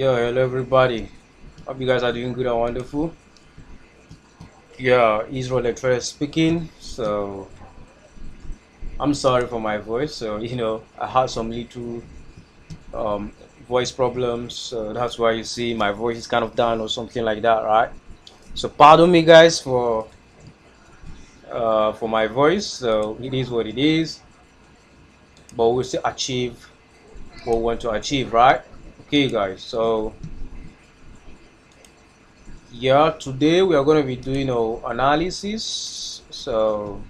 Yo, hello everybody. Hope you guys are doing good and wonderful. Yeah, Israel Lecturer speaking. So I'm sorry for my voice. So I had some little um, voice problems. So that's why you see my voice is kind of down or something like that, right? So pardon me, guys, for my voice. So it is what it is. But we'll still achieve what we want to achieve, right? Okay, guys. So yeah, today we are going to be doing analysis. So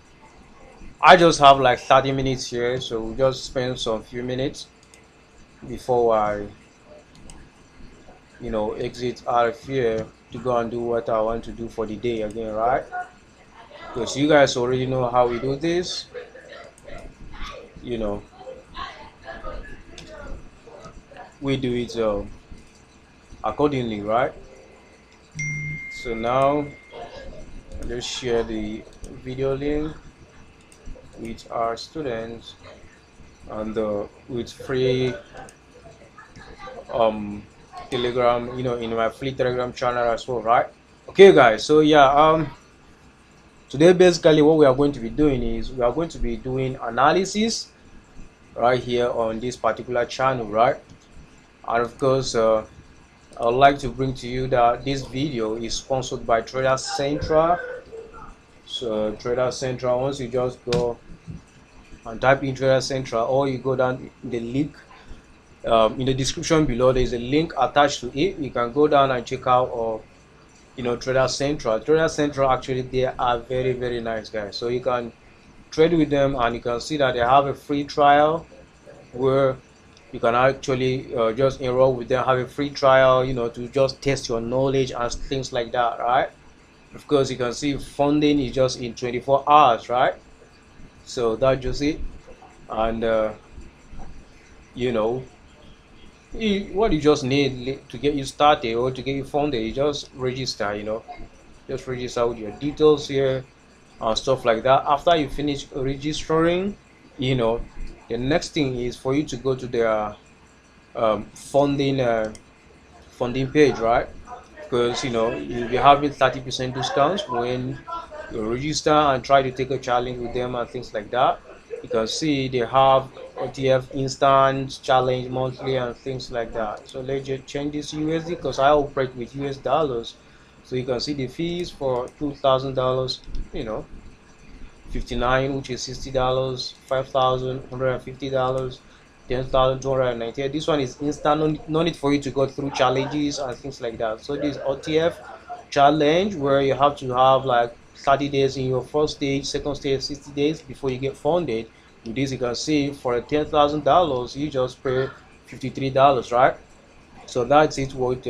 I just have like 30 minutes here, so we'll just spend some few minutes before I, exit out of here to go and do what I want to do for the day again, right? Because you guys already know how we do this, you know, we do it accordingly, right? So now let's share the video link with our students and with free um telegram, in my free telegram channel as well, right? Okay, guys. So yeah, today basically what we are going to be doing is we are going to be doing analysis right here on this particular channel, right? And of course, I would like to bring to you that this video is sponsored by Trader Central. So Trader Central, once you just go and type in Trader Central, or you go down the link in the description below, there is a link attached to it. You can go down and check out or Trader Central. Trader Central, actually they are very, very nice guys. So you can trade with them and you can see that they have a free trial where you can actually just enroll with them, have a free trial, to just test your knowledge and things like that, right? Of course, you can see funding is just in 24 hours, right? So that's just it. And what you just need to get you started or to get you funded, you just register, just register with your details here and stuff like that. After you finish registering, the next thing is for you to go to their funding page, right? Because you'll be having 30% discounts when you register and try to take a challenge with them and things like that. You can see they have OTF instant challenge monthly and things like that. So let's just change this USD because I operate with US dollars. So you can see the fees for $2,000, 59, which is $60, $5,150, $10,298. This one is instant, no need for you to go through challenges and things like that. So this OTF challenge where you have to have like 30 days in your first stage, second stage 60 days before you get funded. With this, you can see for $10,000 you just pay $53, right? So that's it with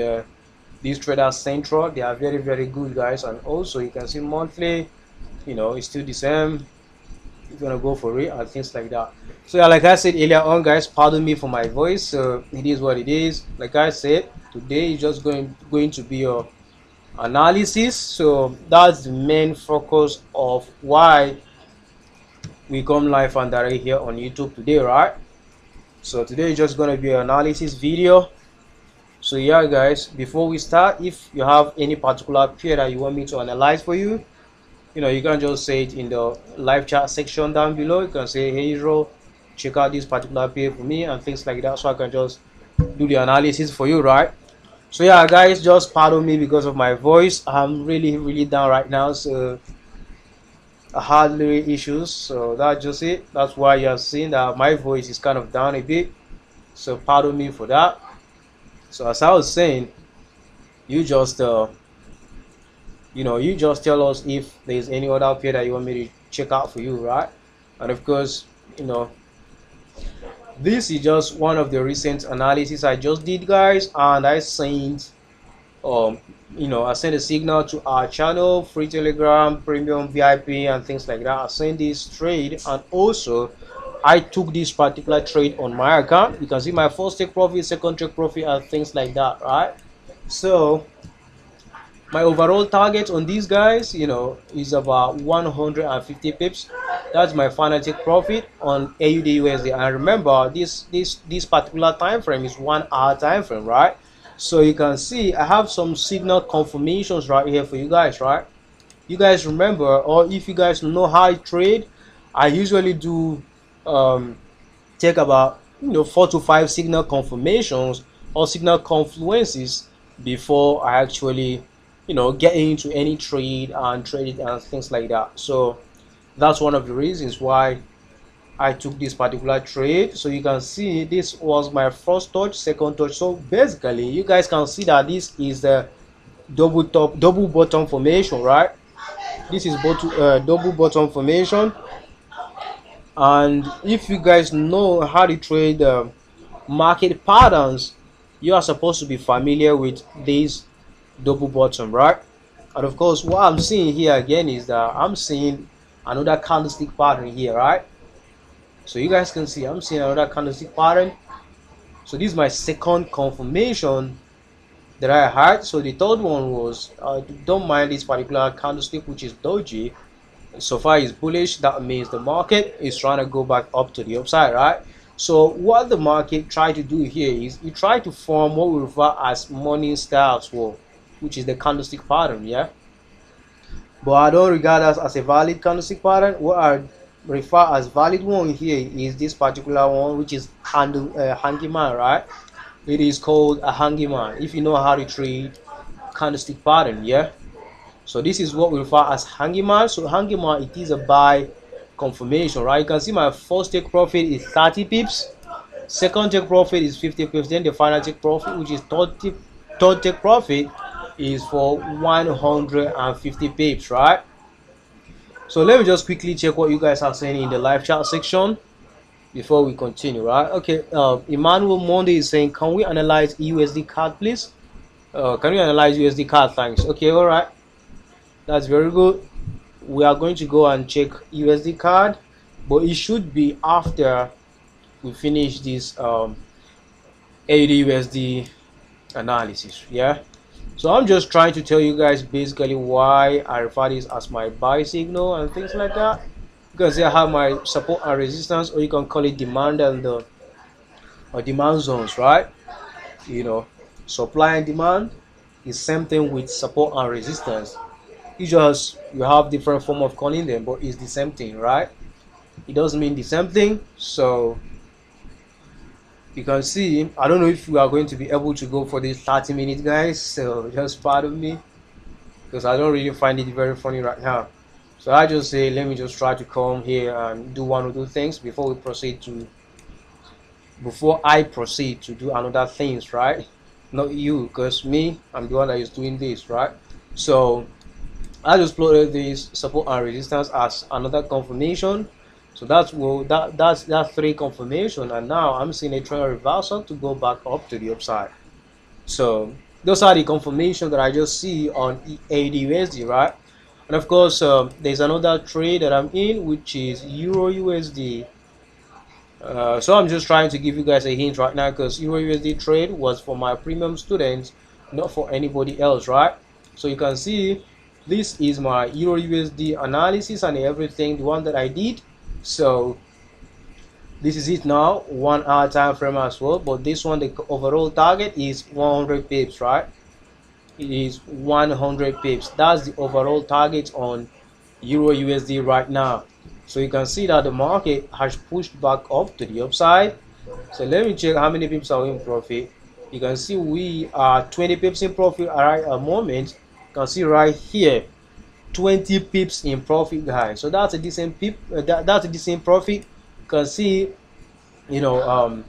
these Trader Central. They are very, very good guys. And also you can see monthly, it's still the same. You're gonna go for it and things like that. So yeah, like I said earlier on, guys, pardon me for my voice. It is what it is. Like I said, today is just going to be your analysis. So that's the main focus of why we come live and direct here on YouTube today, right? So today is just going to be an analysis video. So yeah, guys, before we start, if you have any particular pair that you want me to analyze for you, you can just say it in the live chat section down below. You can say, hey Israel, check out this particular pair for me and things like that, so I can just do the analysis for you, right? So yeah, guys, just pardon me because of my voice. I'm really, really down right now, so I had little issues. So that's just it. That's why you're seeing that my voice is kind of down a bit. So pardon me for that. So as I was saying, you just you just tell us if there's any other pair that you want me to check out for you, right? And of course, this is just one of the recent analysis I just did, guys, and I sent I sent a signal to our channel, free telegram, premium VIP and things like that. I sent this trade, and also I took this particular trade on my account. You can see my first take profit, second take profit and things like that, right? So my overall target on these guys, is about 150 pips. That's my final take profit on AUD USD. And remember, this particular time frame is 1 hour time frame, right? So you can see I have some signal confirmations right here for you guys, right? You guys remember, or if you guys know how I trade, I usually do take about 4 to 5 signal confirmations or signal confluences before I actually get into any trade and trade it and things like that. So that's one of the reasons why I took this particular trade. So you can see this was my first touch, second touch. So basically you guys can see that this is the double bottom formation, right? This is double bottom formation. And if you guys know how to trade market patterns, you are supposed to be familiar with this double bottom, right? And of course what I'm seeing here again is that I'm seeing another candlestick pattern here, right? So you guys can see I'm seeing another candlestick pattern. So this is my second confirmation that I had. So the third one was don't mind this particular candlestick, which is doji. So far is bullish. That means the market is trying to go back up to the upside, right? So what the market tried to do here is it tried to form what we refer as morning star as well, which is the candlestick pattern, yeah. But I don't regard that as a valid candlestick pattern. What I refer as valid one here is this particular one, which is hanging man, right? It is called a hanging man if you know how to trade candlestick pattern, yeah. So this is what we refer as hanging man. So hanging man, it is a buy confirmation, right? You can see my first take profit is 30 pips, second take profit is 50 pips, then the final take profit, which is third take profit, is for 150 pips, right? So let me just quickly check what you guys are saying in the live chat section before we continue, right? Okay, Emmanuel Monday is saying, can we analyze USD card, please? Can we analyze USD card? Thanks. Okay, all right, that's very good. We are going to go and check USD card, but it should be after we finish this AUD analysis, yeah. So I'm just trying to tell you guys basically why I refer this as my buy signal and things like that, because I have my support and resistance, or you can call it demand and or demand zones, right? Supply and demand is same thing with support and resistance. You have different form of calling them, but it's the same thing, right? It doesn't mean the same thing. So you can see I don't know if we are going to be able to go for this 30 minutes, guys, so just pardon me because I don't really find it very funny right now. So I just say let me just try to come here and do one or two things before I proceed to do another things, right? Not you, because me, I'm the one that is doing this, right? So I just plotted this support and resistance as another confirmation. So that's that 3 confirmation, and now I'm seeing a trend reversal to go back up to the upside. So those are the confirmation that I just see on AUD/USD, right? And of course there's another trade that I'm in, which is Euro/USD. So I'm just trying to give you guys a hint right now, because Euro/USD trade was for my premium students, not for anybody else, right? So you can see this is my Euro/USD analysis and everything, the one that I did. So this is it now, 1 hour time frame as well, but this one, the overall target is 100 pips, right? It is 100 pips. That's the overall target on Euro/USD right now. So you can see that the market has pushed back up to the upside. So let me check how many pips are we in profit. You can see we are 20 pips in profit right at the moment. You can see right here 20 pips in profit, guys. So that's a decent that's a decent profit. You can see 30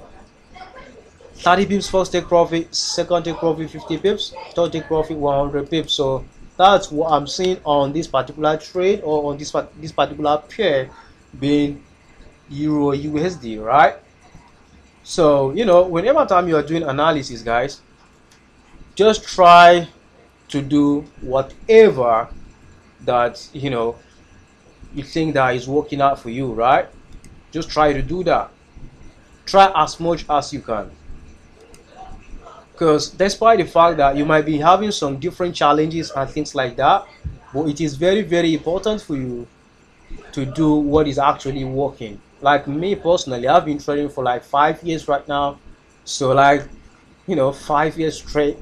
pips first take profit, second take profit 50 pips, third take profit 100 pips. So that's what I'm seeing on this particular trade, or on this particular pair, being Euro/USD, right? So whenever time you are doing analysis, guys, just try to do whatever that you think that is working out for you, right? Just try to do that. Try as much as you can, because despite the fact that you might be having some different challenges and things like that, but it is very, very important for you to do what is actually working. Like me personally, I've been trading for like 5 years right now. So like 5 years straight,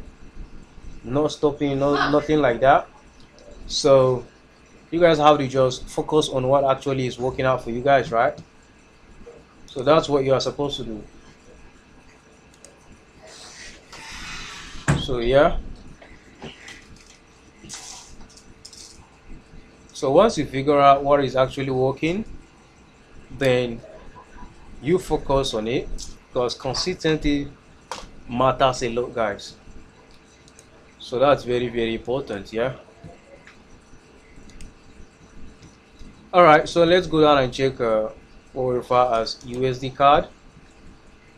no stopping, no nothing like that. So you guys have to just focus on what actually is working out for you guys, right? So that's what you are supposed to do. So yeah. So once you figure out what is actually working, then you focus on it, because consistency matters a lot, guys. So that's very, very important, yeah. All right, so let's go down and check what we refer as USD card,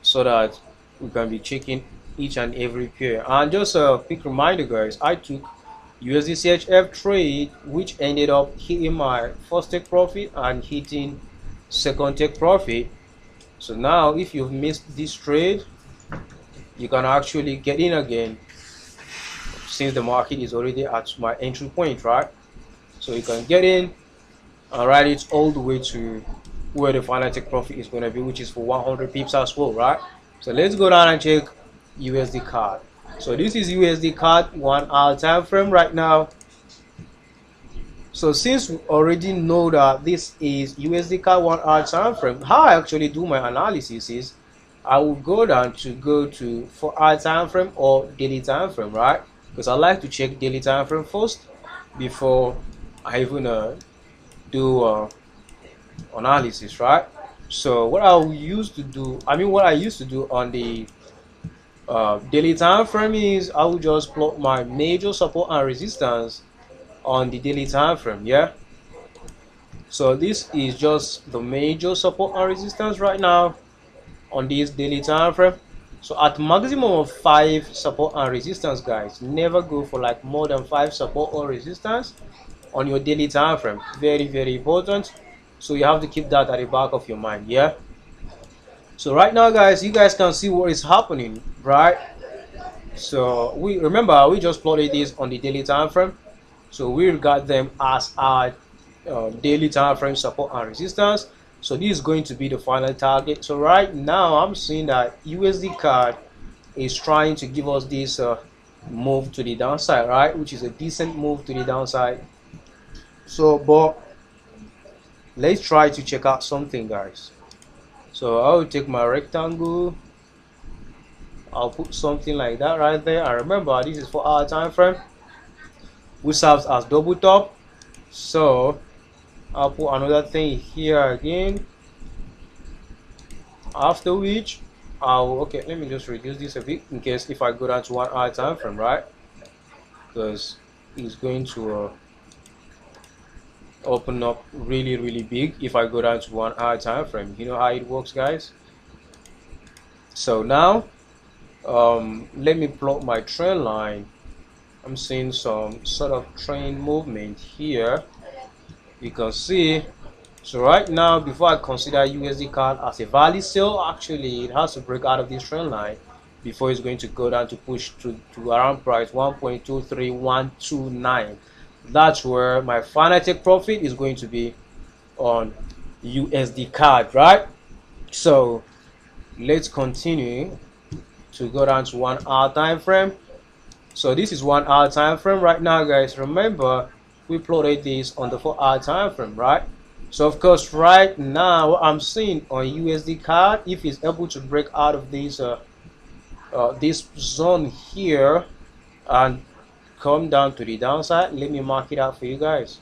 so that we can be checking each and every pair. And just a quick reminder, guys, I took USD CHF trade, which ended up hitting my first take profit and hitting second take profit. So now if you've missed this trade, you can actually get in again, since the market is already at my entry point, right? So you can get in and ride it all the way to where the final take profit is going to be, which is for 100 pips as well, right? So let's go down and check USD card. So this is USD card 1 hour time frame right now. So since we already know that this is USD card 1 hour time frame, how I actually do my analysis is I will go down to 4-hour time frame or daily time frame, right? Because I like to check daily time frame first before I even do analysis, right? So what I used to do on the daily time frame is I will just plot my major support and resistance on the daily time frame, yeah. So this is just the major support and resistance right now on this daily time frame. So at maximum of 5 support and resistance, guys, never go for like more than 5 support or resistance on your daily time frame. Very, very important. So you have to keep that at the back of your mind, yeah. So right now, guys, you guys can see what is happening, right? So we just plotted this on the daily time frame, so we regard them as our daily time frame support and resistance. So this is going to be the final target. So right now I'm seeing that USD card is trying to give us this move to the downside, right, which is a decent move to the downside. So but let's try to check out something, guys. So I'll take my rectangle, I'll put something like that right there, and remember this is 4-hour time frame, which serves as double top. So I'll put another thing here again, after which okay, let me just reduce this a bit in case if I go down to 1-hour time frame, right, because it's going to open up really, really big if I go down to 1-hour time frame. You know how it works, guys. So now let me plot my trend line. I'm seeing some sort of trend movement here, you can see. So right now, before I consider USD card as a value sale, actually it has to break out of this trend line before it's going to go down to push to around price 1.23129. That's where my final take profit is going to be on USD card, right? So let's continue to go down to 1-hour time frame. So this is 1-hour time frame right now, guys. Remember we plotted this on the 4-hour time frame, right? So of course right now what I'm seeing on USD card, if it's able to break out of this this zone here and come down to the downside, let me mark it out for you guys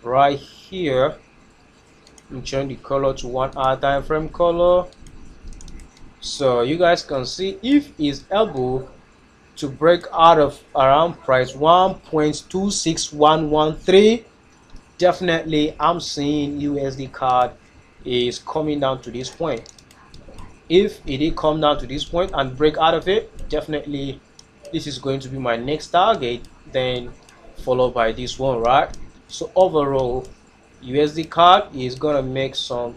right here. I'm changing the color to 1-hour time frame color, so you guys can see if it's able to break out of around price 1.26113, definitely I'm seeing USD card is coming down to this point. If it did come down to this point and break out of it, definitely this is going to be my next target, then followed by this one, right? So overall USD card is gonna make some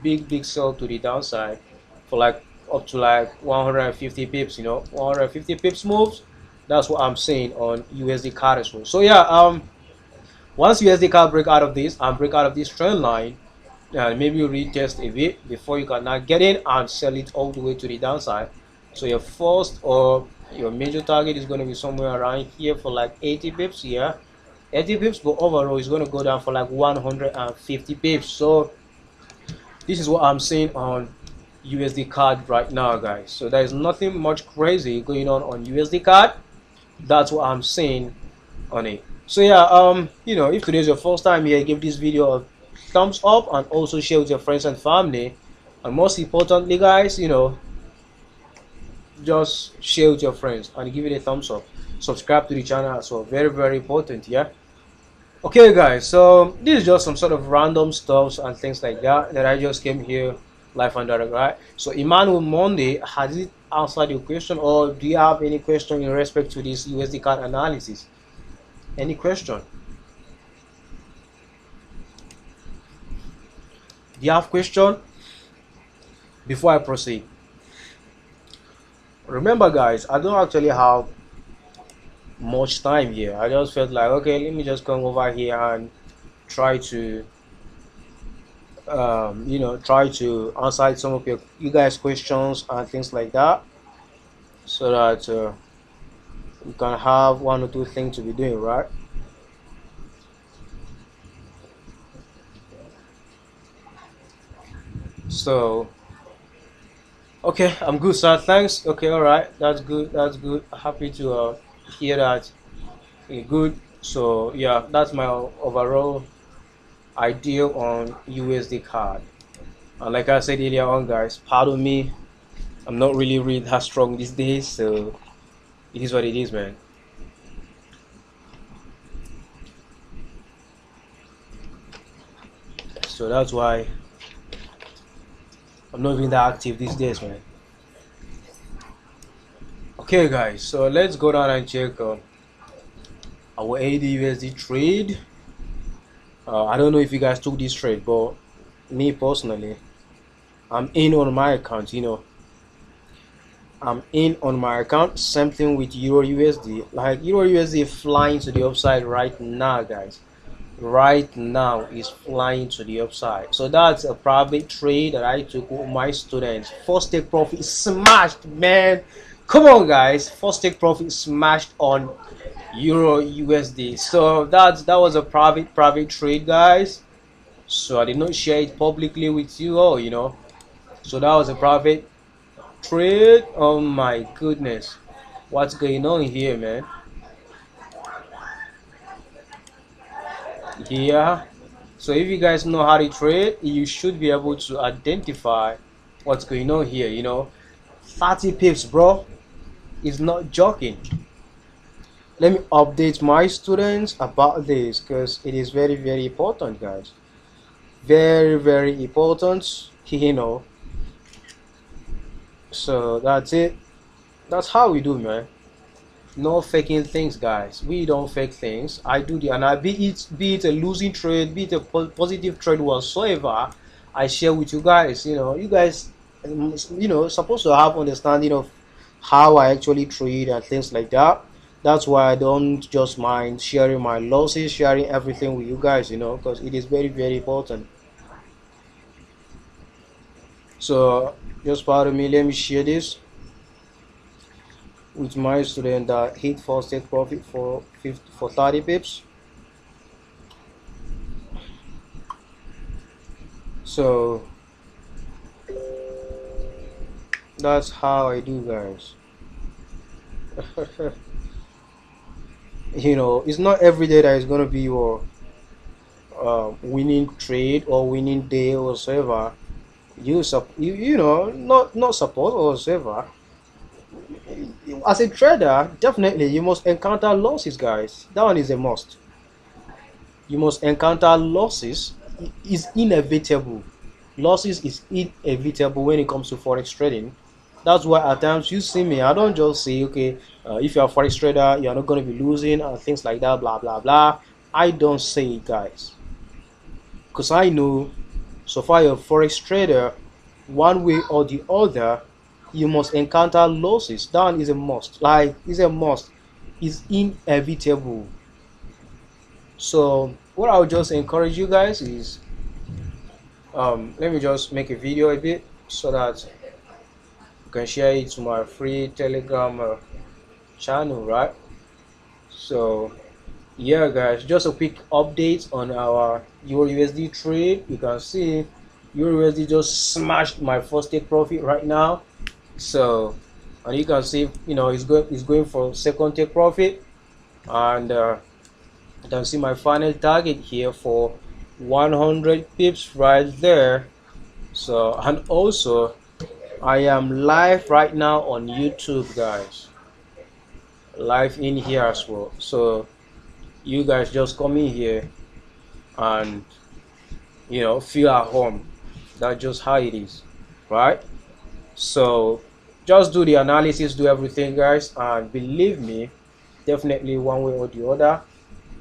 big sell to the downside for like up to like 150 pips, 150 pips moves. That's what I'm saying on USD card as well. So yeah, once USD card break out of this and break out of this trend line, and maybe you retest a bit before you can now get in and sell it all the way to the downside. So your first or your major target is going to be somewhere around here for like 80 pips. Yeah, 80 pips, but overall it's going to go down for like 150 pips. So this is what I'm seeing on USD card right now, guys. So there is nothing much crazy going on USD card. That's what I'm seeing on it. So yeah, if today is your first time here, give this video a thumbs up and also share with your friends and family. And most importantly, guys, just share with your friends and give it a thumbs up. Subscribe to the channel as well. Very, very important, yeah. Okay, guys, so this is just some sort of random stuffs and things like that I just came here live and direct, right? So Emmanuel Monday, has it answered your question, or do you have any question in respect to this USD card analysis? Any question? Do you have question before I proceed? Remember, guys, I don't actually have much time here. I just felt like, okay, let me just come over here and try to try to answer some of you guys questions and things like that, so that you can have one or two things to be doing, right? So okay, I'm good, sir, thanks. Okay, all right, that's good, that's good. Happy to hear that. Okay, good. So yeah, that's my overall idea on USD card. And like I said earlier on, guys, pardon me, I'm not really that strong these days, so it is what it is, man. So that's why I'm not even that active these days, man. Okay, guys, so let's go down and check our AUD/USD trade. I don't know if you guys took this trade, but me personally, I'm in on my account. I'm in on my account. Same thing with Euro/USD. Like Euro/USD flying to the upside right now, guys. Right now is flying to the upside. So that's a private trade that I took with my students. First take profit smashed, man. Come on, guys. First take profit smashed on Euro/USD. So that was a private trade, guys. So I did not share it publicly with you all, So that was a private trade. Oh my goodness, what's going on here, man? Yeah, so if you guys know how to trade, you should be able to identify what's going on here. 30 pips, bro, is not joking. Let me update my students about this, because it is very, very important, guys. Very, very important. So that's it. That's how we do, man. No faking things, guys. We don't fake things. I do the, and I be it a losing trade, be it a positive trade whatsoever, I share with you guys. You guys supposed to have understanding of how I actually trade and things like that. That's why I don't just mind sharing my losses, sharing everything with you guys, because it is very, very important. So just pardon me, let me share this with my student that hit first take profit for 30 pips. So that's how I do, guys. It's not every day that is going to be your winning trade or winning day or whatever. Not support or whatever. As a trader, definitely you must encounter losses, guys. That one is a must. You must encounter losses. It's inevitable. Losses is inevitable when it comes to forex trading. That's why at times you see me, I don't just say, okay, if you're a forex trader, you're not going to be losing and things like that, blah blah blah. I don't say it, guys, because I know, so far you're a forex trader, one way or the other, you must encounter losses. That is a must. Like, it's a must. It's inevitable. So what I would just encourage you guys is, let me just make a video a bit so that you can share it to my free Telegram channel, right? So yeah guys, just a quick update on our Euro USD trade. You can see Euro USD just smashed my first take profit right now. So, and you can see, it's going for second take profit, and you can see my final target here for 100 pips right there. So, and also I am live right now on YouTube, guys, live in here as well. So you guys just come in here and feel at home. That's just how it is, right? So just do the analysis, do everything, guys, and believe me, definitely one way or the other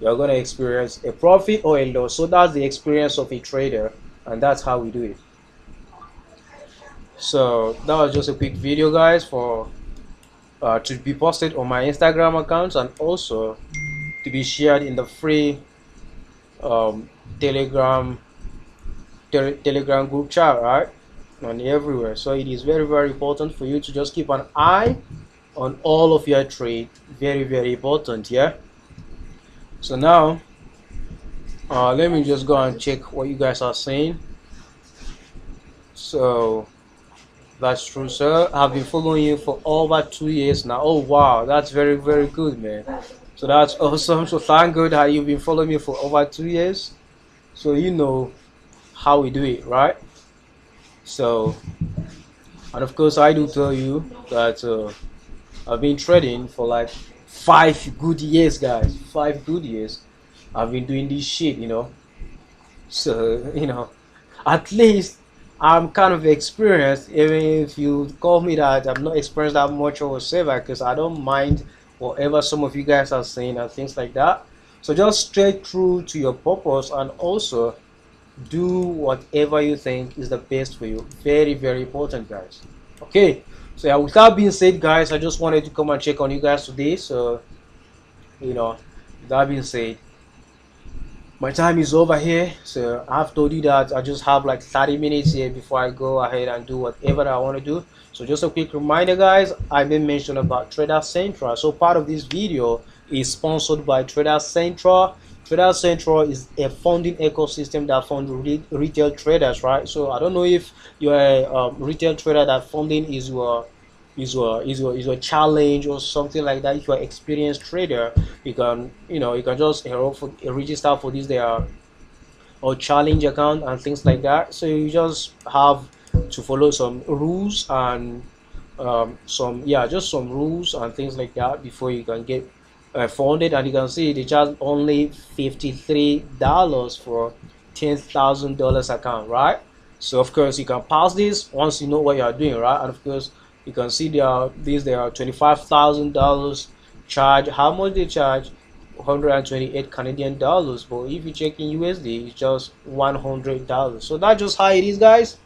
you're going to experience a profit or a loss. So that's the experience of a trader, and that's how we do it. So that was just a quick video, guys, for to be posted on my Instagram accounts, and also to be shared in the free Telegram group chat, right, and everywhere. So it is very, very important for you to just keep an eye on all of your trade. Very, very important. Yeah. So now let me just go and check what you guys are saying. So that's true, sir. I've been following you for over 2 years now. Oh wow, that's very, very good, man. So that's awesome. So thank God that you've been following me for over 2 years, so you know how we do it, right? So, and of course I do tell you that I've been trading for like 5 good years, guys. 5 good years I've been doing this shit, so at least I'm kind of experienced, even if you call me that I'm not experienced that much of a saver, because I don't mind whatever some of you guys are saying and things like that. So just straight through to your purpose, and also do whatever you think is the best for you. Very, very important, guys. Okay, so yeah, with that being said, guys, I just wanted to come and check on you guys today. So with that being said, my time is over here. So I've told you that I just have like 30 minutes here before I go ahead and do whatever I want to do. So just a quick reminder, guys, I made mention about Trader Central. So part of this video is sponsored by Trader Central. Trader Central is a funding ecosystem that funds retail traders, right? So I don't know if you're a retail trader that funding is your challenge or something like that. If you're an experienced trader, you can just register for this or challenge account and things like that. So you just have to follow some rules and some rules and things like that before you can get funded. And you can see they charge only $53 for $10,000 account, right? So of course you can pass this once you know what you are doing, right? And of course you can see there are $25,000 charge. How much they charge? 128 Canadian dollars, but if you check in USD, it's just $100. So that's just how it is, guys.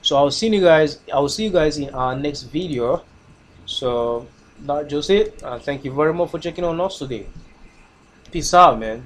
So I will see you guys in our next video. So that's just it, and thank you very much for checking on us today. Peace out, man.